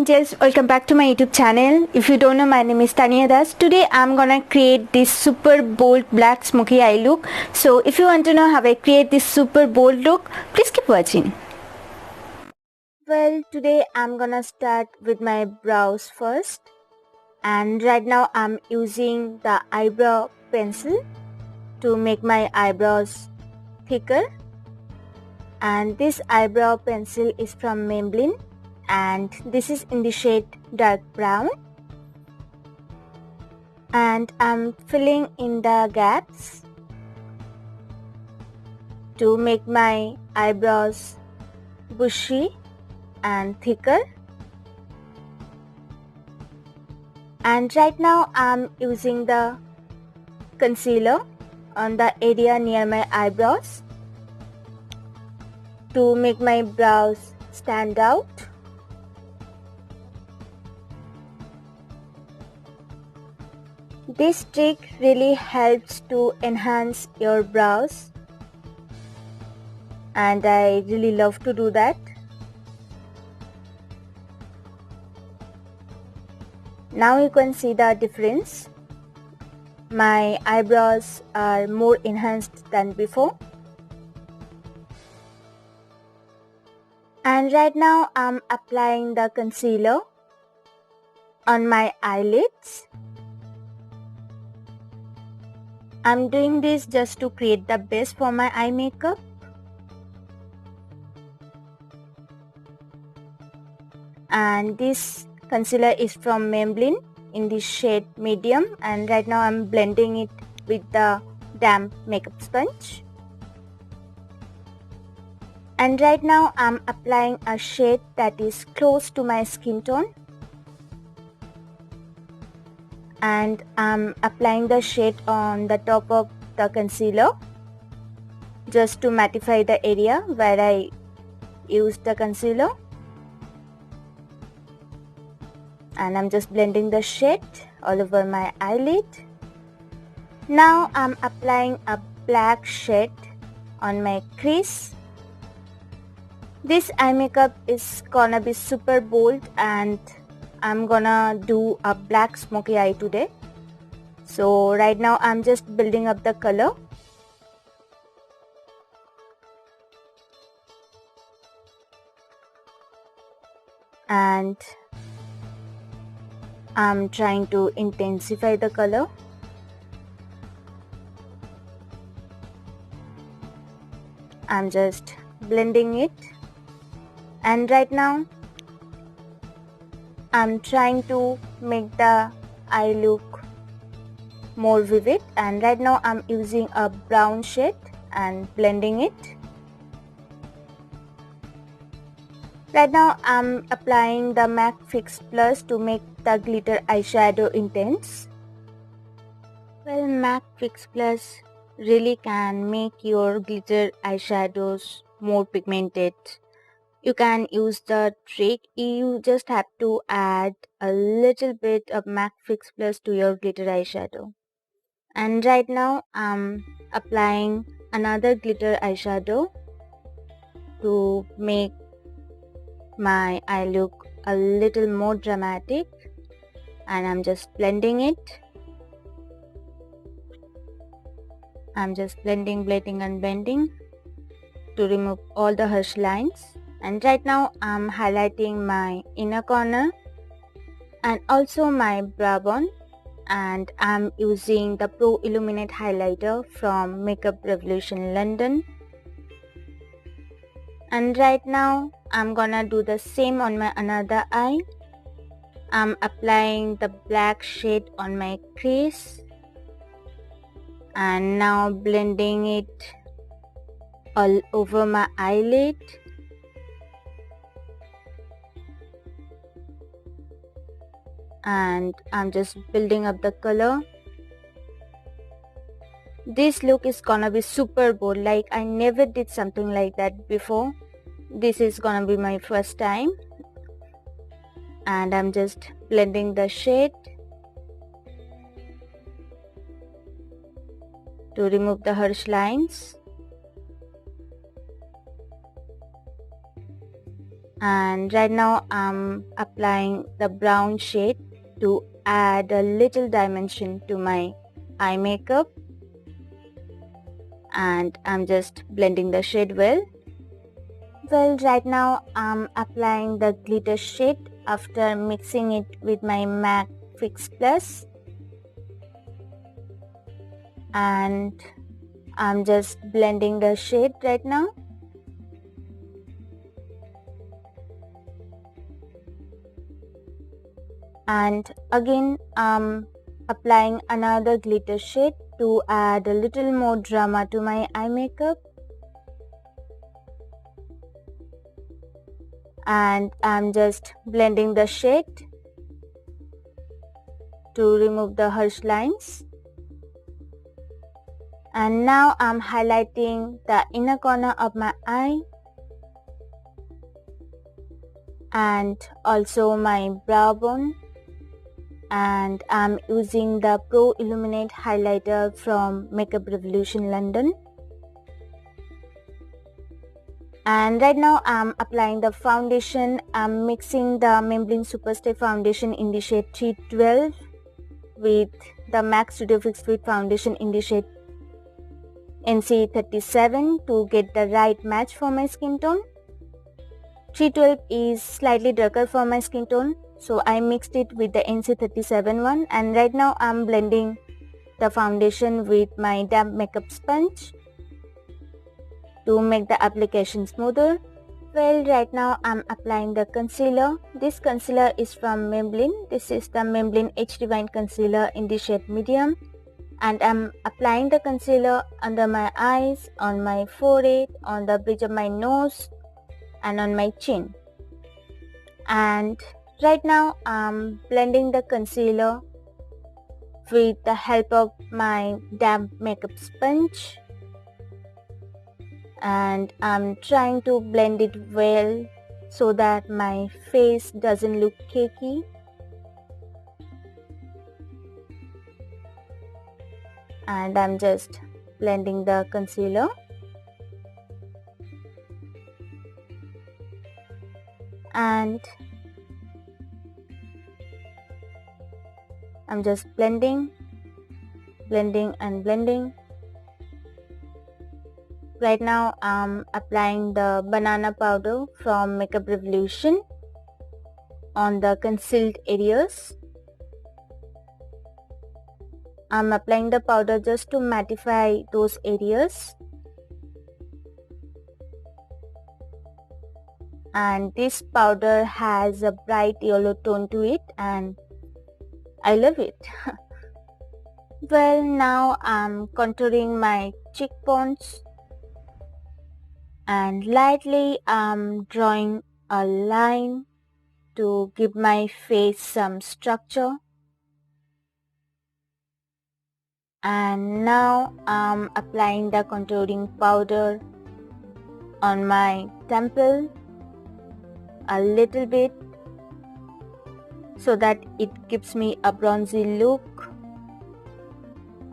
angels, welcome back to my YouTube channel. If you don't know, my name is Tania. Today I'm gonna create this super bold black smoky eye look. So if you want to know how I create this super bold look, please keep watching. Well, today I'm gonna start with my brows first, and right now I'm using the eyebrow pencil to make my eyebrows thicker. And this eyebrow pencil is from Maybelline, and this is in the shade dark brown, and I'm filling in the gaps to make my eyebrows bushy and thicker. And right now I'm using the concealer on the area near my eyebrows to make my brows stand out. This trick really helps to enhance your brows, and I really love to do that. Now you can see the difference. My eyebrows are more enhanced than before. And right now I'm applying the concealer on my eyelids. I'm doing this just to create the base for my eye makeup. And this concealer is from Maybelline in the shade medium, and right now I'm blending it with the damp makeup sponge. And right now I'm applying a shade that is close to my skin tone, and I'm applying the shade on the top of the concealer just to mattify the area where I used the concealer. And I'm just blending the shade all over my eyelid. Now I'm applying a black shade on my crease. This eye makeup is gonna be super bold, and I'm gonna do a black smoky eye today. So right now I'm just building up the color. And I'm trying to intensify the color. I'm just blending it. And right now I'm trying to make the eye look more vivid, and right now I'm using a brown shade and blending it. Right now I'm applying the MAC Fix Plus to make the glitter eyeshadow intense. Well, MAC Fix Plus really can make your glitter eyeshadows more pigmented. You can use the trick. You just have to add a little bit of MAC Fix Plus to your glitter eyeshadow. And right now I'm applying another glitter eyeshadow to make my eye look a little more dramatic, and I'm just blending it. I'm just blending and blending to remove all the harsh lines. And right now I'm highlighting my inner corner and also my brow bone, and I'm using the Pro Illuminate highlighter from Makeup Revolution London. And right now I'm gonna do the same on my another eye. I'm applying the black shade on my crease and now blending it all over my eyelid. And I'm just building up the color. This look is gonna be super bold, like I never did something like that before. This is gonna be my first time, and I'm just blending the shade to remove the harsh lines. And right now I'm applying the brown shade to add a little dimension to my eye makeup, and I'm just blending the shade well. Well, right now I'm applying the glitter shade after mixing it with my MAC Fix Plus, and I'm just blending the shade right now. And again I'm applying another glitter shade to add a little more drama to my eye makeup, and I'm just blending the shade to remove the harsh lines. And now I'm highlighting the inner corner of my eye and also my brow bone, and I'm using the Pro Illuminate highlighter from Makeup Revolution London. And right now I'm applying the foundation. I'm mixing the Maybelline Superstay foundation in the shade 312 with the MAC Studio Fix Fit foundation in the shade NC37 to get the right match for my skin tone. 312 is slightly darker for my skin tone, so I mixed it with the NC37 one, and right now I'm blending the foundation with my damp makeup sponge to make the application smoother. Well, right now I'm applying the concealer. This concealer is from Maybelline. This is the Maybelline H Divine Concealer in the shade medium, and I'm applying the concealer under my eyes, on my forehead, on the bridge of my nose, and on my chin. And right now I'm blending the concealer with the help of my damp makeup sponge, and I'm trying to blend it well so that my face doesn't look cakey. And I'm just blending the concealer. And I'm just blending and blending. Right now I'm applying the banana powder from Makeup Revolution on the concealed areas. I'm applying the powder just to mattify those areas. And this powder has a bright yellow tone to it, and I love it. Well, now I'm contouring my cheekbones, and lightly I'm drawing a line to give my face some structure. And now I'm applying the contouring powder on my temple a little bit so that it gives me a bronzy look.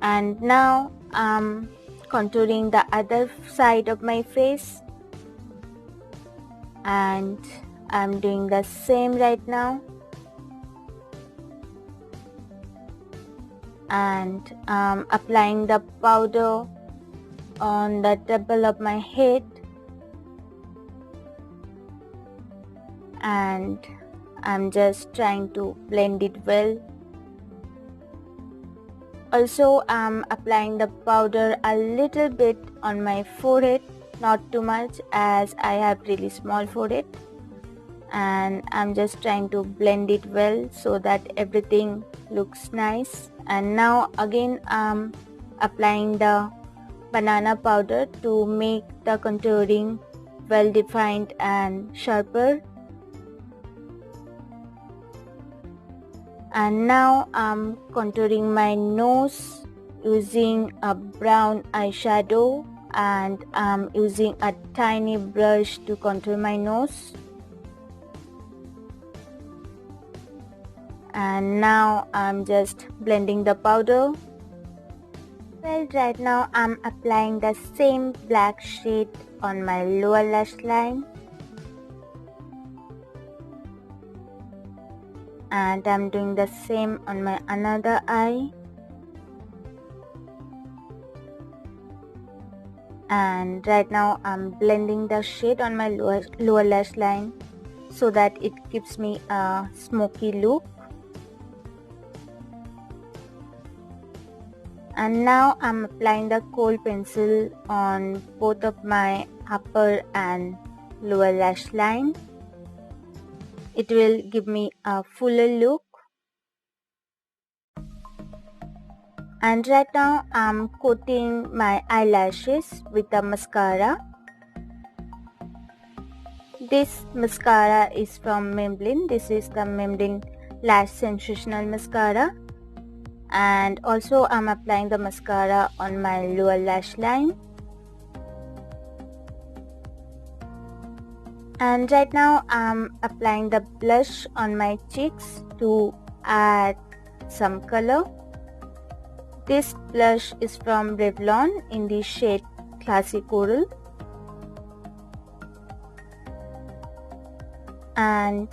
And now I'm contouring the other side of my face, and I'm doing the same right now. And I'm applying the powder on the temple of my head, and I'm just trying to blend it well. Also, I'm applying the powder a little bit on my forehead, not too much as I have really small forehead, and I'm just trying to blend it well so that everything looks nice. And now again I'm applying the banana powder to make the contouring well defined and sharper. And now I'm contouring my nose using a brown eyeshadow, and I'm using a tiny brush to contour my nose. And now I'm just blending the powder. Well, right now I'm applying the same black shade on my lower lash line. and I'm doing the same on my another eye. And right now I'm blending the shade on my lower lash line so that it gives me a smoky look. And now I'm applying the kohl pencil on both of my upper and lower lash line. It will give me a fuller look. And right now I'm coating my eyelashes with the mascara. This mascara is from Maybelline. This is the Maybelline Lash Sensational Mascara. And also I'm applying the mascara on my lower lash line. And right now I'm applying the blush on my cheeks to add some color. This blush is from Revlon in the shade Classy Coral. And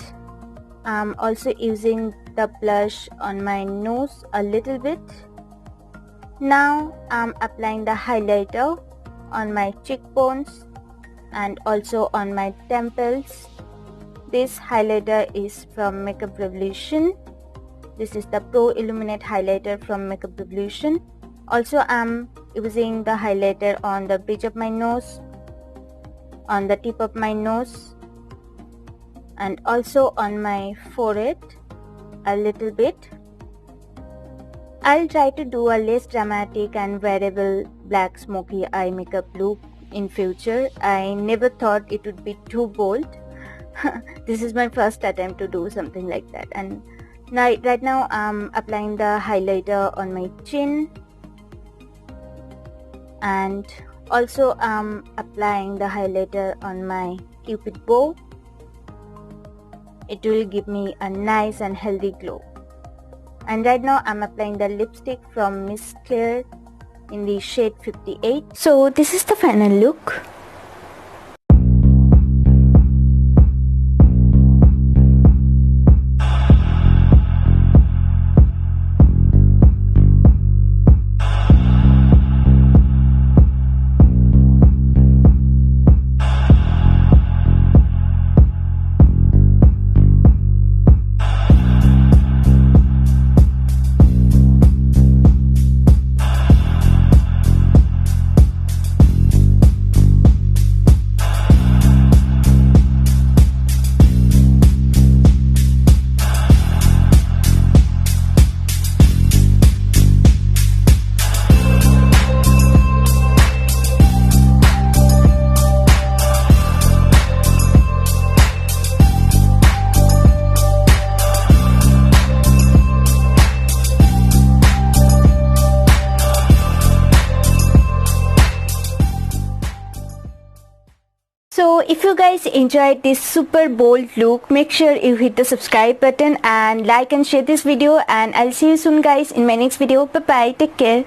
I'm also using the blush on my nose a little bit. Now I'm applying the highlighter on my cheekbones and also on my temples. This highlighter is from Makeup Revolution. This is the Pro Illuminate highlighter from Makeup Revolution. Also I'm using the highlighter on the bridge of my nose, on the tip of my nose, and also on my forehead a little bit. I'll try to do a less dramatic and wearable black smoky eye makeup look in future. I never thought it would be too bold. This is my first attempt to do something like that. And right now I'm applying the highlighter on my chin, and also I'm applying the highlighter on my cupid bow. It will give me a nice and healthy glow. And right now I'm applying the lipstick from Miss Claire in the shade 58. So this is the final look. So if you guys enjoyed this super bold look, make sure you hit the subscribe button and like and share this video, and I'll see you soon guys in my next video. Bye bye, take care.